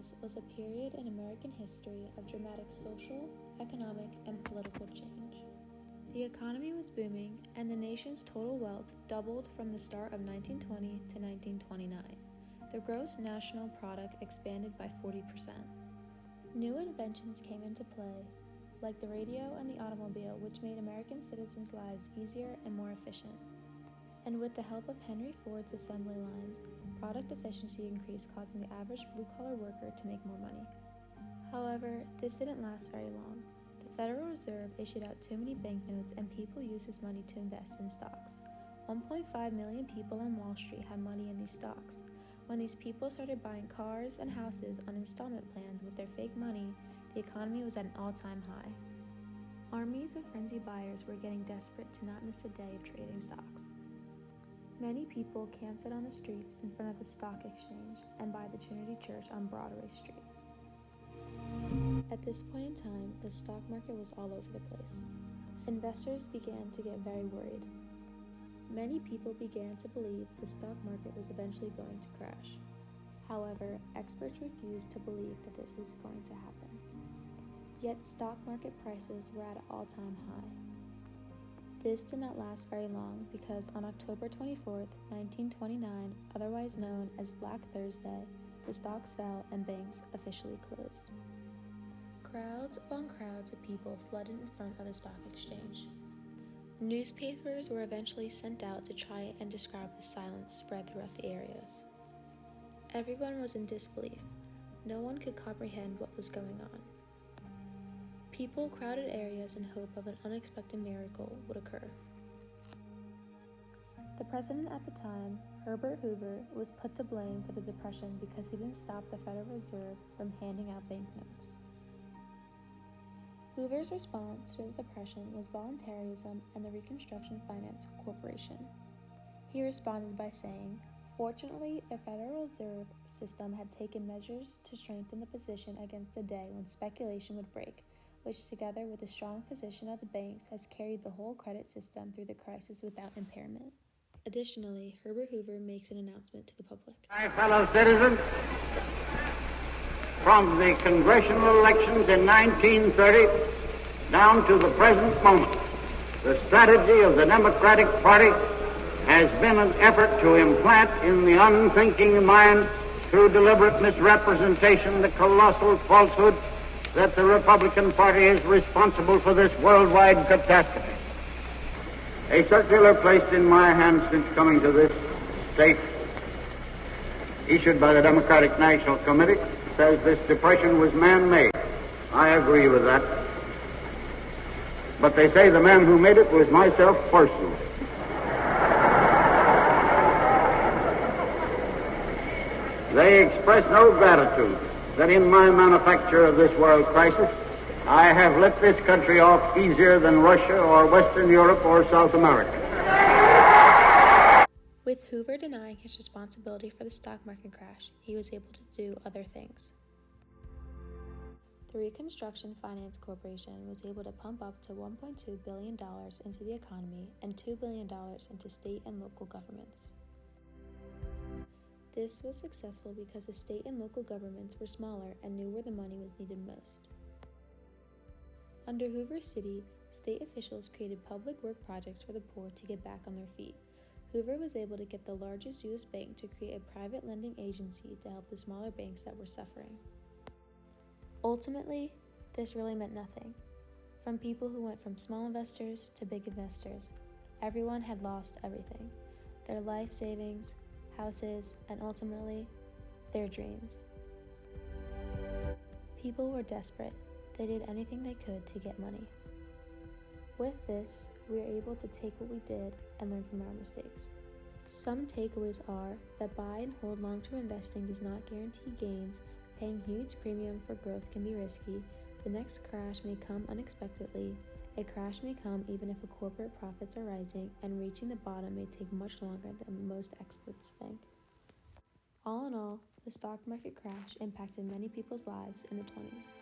20s was a period in American history of dramatic social, economic, and political change. The economy was booming, and the nation's total wealth doubled from the start of 1920 to 1929. The gross national product expanded by 40%. New inventions came into play, like the radio and the automobile, which made American citizens' lives easier and more efficient. And with the help of Henry Ford's assembly lines, product efficiency increased, causing the average blue-collar worker to make more money. However, this didn't last very long. The Federal Reserve issued out too many banknotes, and people used this money to invest in stocks. 1.5 million people on Wall Street had money in these stocks. When these people started buying cars and houses on installment plans with their fake money, the economy was at an all-time high. Armies of frenzied buyers were getting desperate to not miss a day of trading stocks. Many people camped out on the streets in front of the stock exchange and by the Trinity Church on Broadway Street. At this point in time, the stock market was all over the place. Investors began to get very worried. Many people began to believe the stock market was eventually going to crash. However, experts refused to believe that this was going to happen. Yet stock market prices were at an all-time high. This did not last very long because on October 24th, 1929, otherwise known as Black Thursday, the stocks fell and banks officially closed. Crowds upon crowds of people flooded in front of the stock exchange. Newspapers were eventually sent out to try and describe the silence spread throughout the areas. Everyone was in disbelief. No one could comprehend what was going on. People crowded areas in hope of an unexpected miracle would occur. The president at the time, Herbert Hoover, was put to blame for the Depression because he didn't stop the Federal Reserve from handing out banknotes. Hoover's response to the Depression was voluntarism and the Reconstruction Finance Corporation. He responded by saying, "Fortunately, the Federal Reserve System had taken measures to strengthen the position against the day when speculation would break, which together with the strong position of the banks has carried the whole credit system through the crisis without impairment." Additionally, Herbert Hoover makes an announcement to the public. My fellow citizens, from the congressional elections in 1930 down to the present moment, the strategy of the Democratic Party has been an effort to implant in the unthinking mind, through deliberate misrepresentation, the colossal falsehood that the Republican Party is responsible for this worldwide catastrophe. A circular placed in my hand since coming to this state, issued by the Democratic National Committee, says this depression was man-made. I agree with that. But they say the man who made it was myself personally. They express no gratitude that in my manufacture of this world crisis, I have let this country off easier than Russia or Western Europe or South America. With Hoover denying his responsibility for the stock market crash, he was able to do other things. The Reconstruction Finance Corporation was able to pump up to $1.2 billion into the economy and $2 billion into state and local governments. This was successful because the state and local governments were smaller and knew where the money was needed most. Under Hoover City, state officials created public work projects for the poor to get back on their feet. Hoover was able to get the largest U.S. bank to create a private lending agency to help the smaller banks that were suffering. Ultimately, this really meant nothing. From people who went from small investors to big investors, everyone had lost everything: their life savings, houses, and ultimately, their dreams. People were desperate. They did anything they could to get money. With this, we are able to take what we did and learn from our mistakes. Some takeaways are that buy and hold long-term investing does not guarantee gains, paying huge premium for growth can be risky, the next crash may come unexpectedly, a crash may come even if corporate profits are rising, and reaching the bottom may take much longer than most experts think. All in all, the stock market crash impacted many people's lives in the 20s.